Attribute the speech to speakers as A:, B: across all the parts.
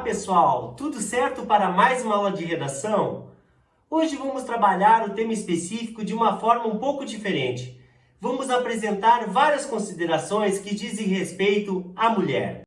A: pessoal, tudo certo para mais uma aula de redação? Hoje vamos trabalhar o tema específico de uma forma um pouco diferente. Vamos apresentar várias considerações que dizem respeito à mulher.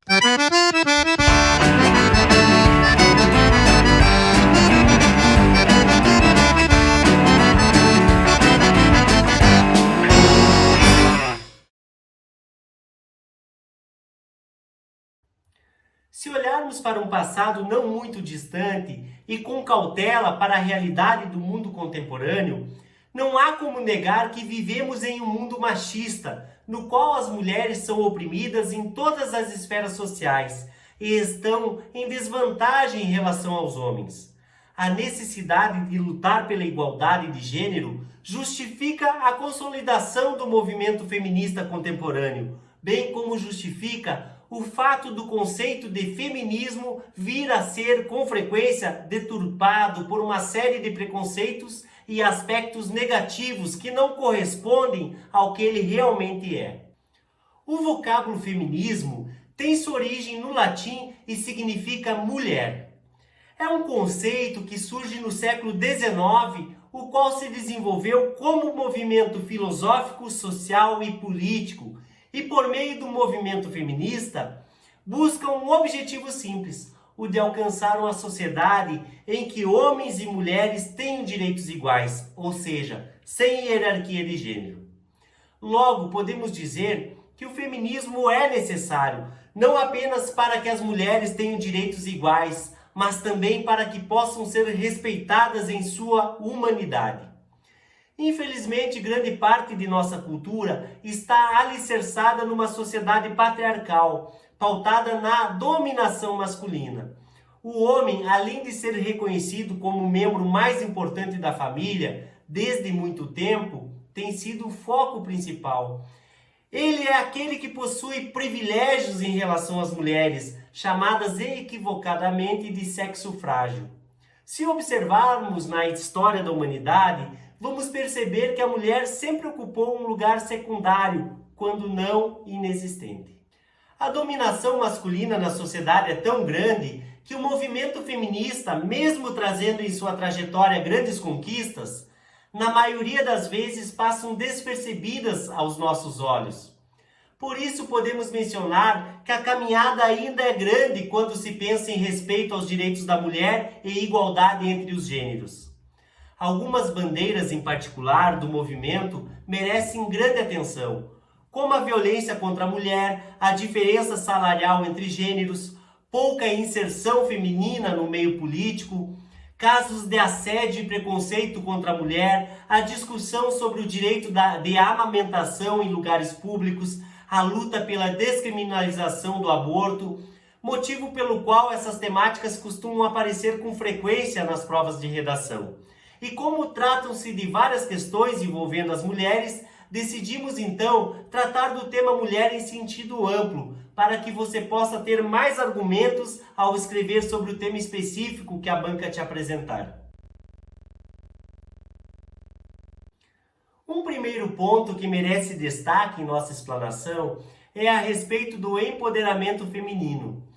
A: Se olharmos para um passado não muito distante e com cautela para a realidade do mundo contemporâneo, não há como negar que vivemos em um mundo machista, no qual as mulheres são oprimidas em todas as esferas sociais e estão em desvantagem em relação aos homens. A necessidade de lutar pela igualdade de gênero justifica a consolidação do movimento feminista contemporâneo, bem como justifica o fato do conceito de feminismo vir a ser, com frequência, deturpado por uma série de preconceitos e aspectos negativos que não correspondem ao que ele realmente é. O vocábulo feminismo tem sua origem no latim e significa mulher. É um conceito que surge no século XIX, o qual se desenvolveu como movimento filosófico, social e político, e por meio do movimento feminista, buscam um objetivo simples, o de alcançar uma sociedade em que homens e mulheres tenham direitos iguais, ou seja, sem hierarquia de gênero. Logo, podemos dizer que o feminismo é necessário, não apenas para que as mulheres tenham direitos iguais, mas também para que possam ser respeitadas em sua humanidade. Infelizmente, grande parte de nossa cultura está alicerçada numa sociedade patriarcal, pautada na dominação masculina. O homem, além de ser reconhecido como o membro mais importante da família, desde muito tempo, tem sido o foco principal. Ele é aquele que possui privilégios em relação às mulheres, chamadas equivocadamente de sexo frágil. Se observarmos na história da humanidade, vamos perceber que a mulher sempre ocupou um lugar secundário, quando não inexistente. A dominação masculina na sociedade é tão grande que o movimento feminista, mesmo trazendo em sua trajetória grandes conquistas, na maioria das vezes passam despercebidas aos nossos olhos. Por isso podemos mencionar que a caminhada ainda é grande quando se pensa em respeito aos direitos da mulher e igualdade entre os gêneros. Algumas bandeiras em particular do movimento merecem grande atenção, como a violência contra a mulher, a diferença salarial entre gêneros, pouca inserção feminina no meio político, casos de assédio e preconceito contra a mulher, a discussão sobre o direito de amamentação em lugares públicos, a luta pela descriminalização do aborto, motivo pelo qual essas temáticas costumam aparecer com frequência nas provas de redação. E como tratam-se de várias questões envolvendo as mulheres, decidimos então tratar do tema mulher em sentido amplo, para que você possa ter mais argumentos ao escrever sobre o tema específico que a banca te apresentar. Um primeiro ponto que merece destaque em nossa explanação é a respeito do empoderamento feminino.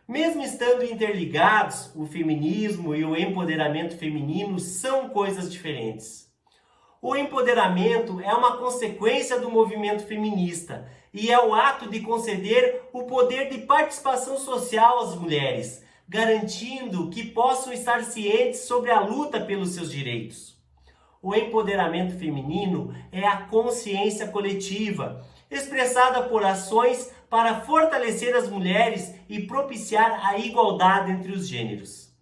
A: Mesmo estando interligados, o feminismo e o empoderamento feminino são coisas diferentes. O empoderamento é uma consequência do movimento feminista e é o ato de conceder o poder de participação social às mulheres, garantindo que possam estar cientes sobre a luta pelos seus direitos. O empoderamento feminino é a consciência coletiva, expressada por ações para fortalecer as mulheres e propiciar a igualdade entre os gêneros.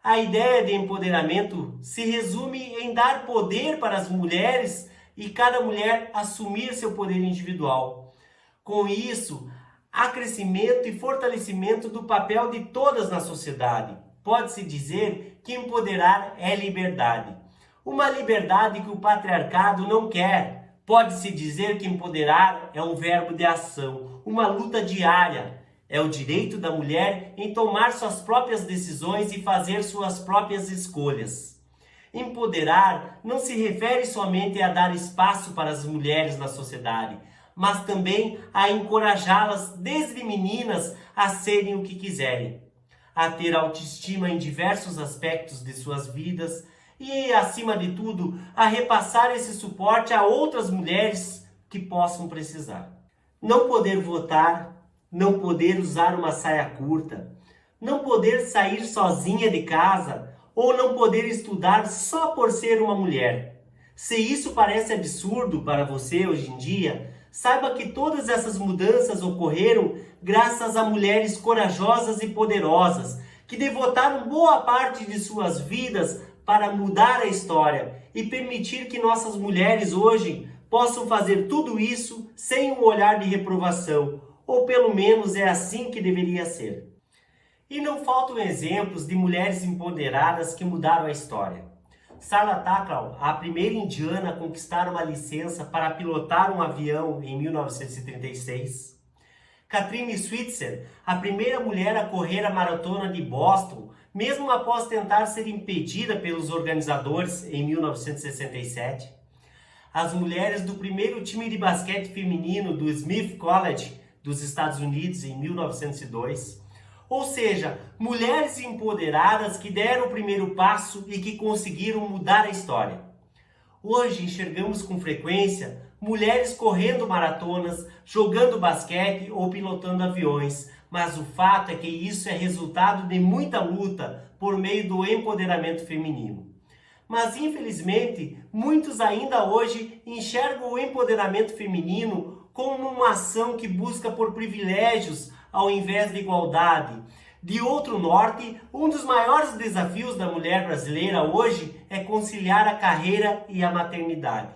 A: A ideia de empoderamento se resume em dar poder para as mulheres e cada mulher assumir seu poder individual. Com isso, há crescimento e fortalecimento do papel de todas na sociedade. Pode-se dizer que empoderar é liberdade. Uma liberdade que o patriarcado não quer. Pode-se dizer que empoderar é um verbo de ação, uma luta diária. É o direito da mulher em tomar suas próprias decisões e fazer suas próprias escolhas. Empoderar não se refere somente a dar espaço para as mulheres na sociedade, mas também a encorajá-las desde meninas a serem o que quiserem. a ter autoestima em diversos aspectos de suas vidas e, acima de tudo, a repassar esse suporte a outras mulheres que possam precisar. Não poder votar, não poder usar uma saia curta, não poder sair sozinha de casa ou não poder estudar só por ser uma mulher. Se isso parece absurdo para você hoje em dia, saiba que todas essas mudanças ocorreram graças a mulheres corajosas e poderosas que devotaram boa parte de suas vidas para mudar a história e permitir que nossas mulheres hoje possam fazer tudo isso sem um olhar de reprovação, ou pelo menos é assim que deveria ser. E não faltam exemplos de mulheres empoderadas que mudaram a história. Sarah Thakral, a primeira indiana a conquistar uma licença para pilotar um avião em 1936. Kathrine Switzer, a primeira mulher a correr a maratona de Boston, mesmo após tentar ser impedida pelos organizadores em 1967. As mulheres do primeiro time de basquete feminino do Smith College dos Estados Unidos em 1902. Ou seja, mulheres empoderadas que deram o primeiro passo e que conseguiram mudar a história. Hoje enxergamos com frequência mulheres correndo maratonas, jogando basquete ou pilotando aviões, mas o fato é que isso é resultado de muita luta por meio do empoderamento feminino. Mas infelizmente, muitos ainda hoje enxergam o empoderamento feminino como uma ação que busca por privilégios ao invés de igualdade. De outro norte, um dos maiores desafios da mulher brasileira hoje é conciliar a carreira e a maternidade.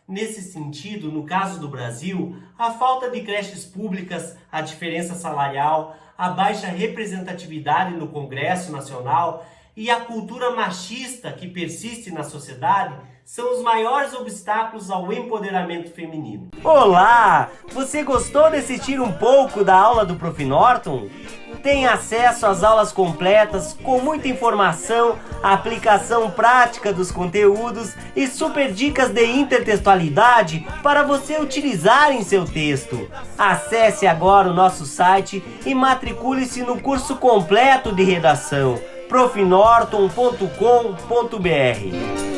A: Nesse sentido, no caso do Brasil, a falta de creches públicas, a diferença salarial, a baixa representatividade no Congresso Nacional e a cultura machista que persiste na sociedade são os maiores obstáculos ao empoderamento feminino. Olá! Você gostou de assistir um pouco da aula do Prof. Norton? Tem acesso às aulas completas, com muita informação, aplicação prática dos conteúdos e super dicas de intertextualidade para você utilizar em seu texto. Acesse agora o nosso site e matricule-se no curso completo de redação profnorton.com.br.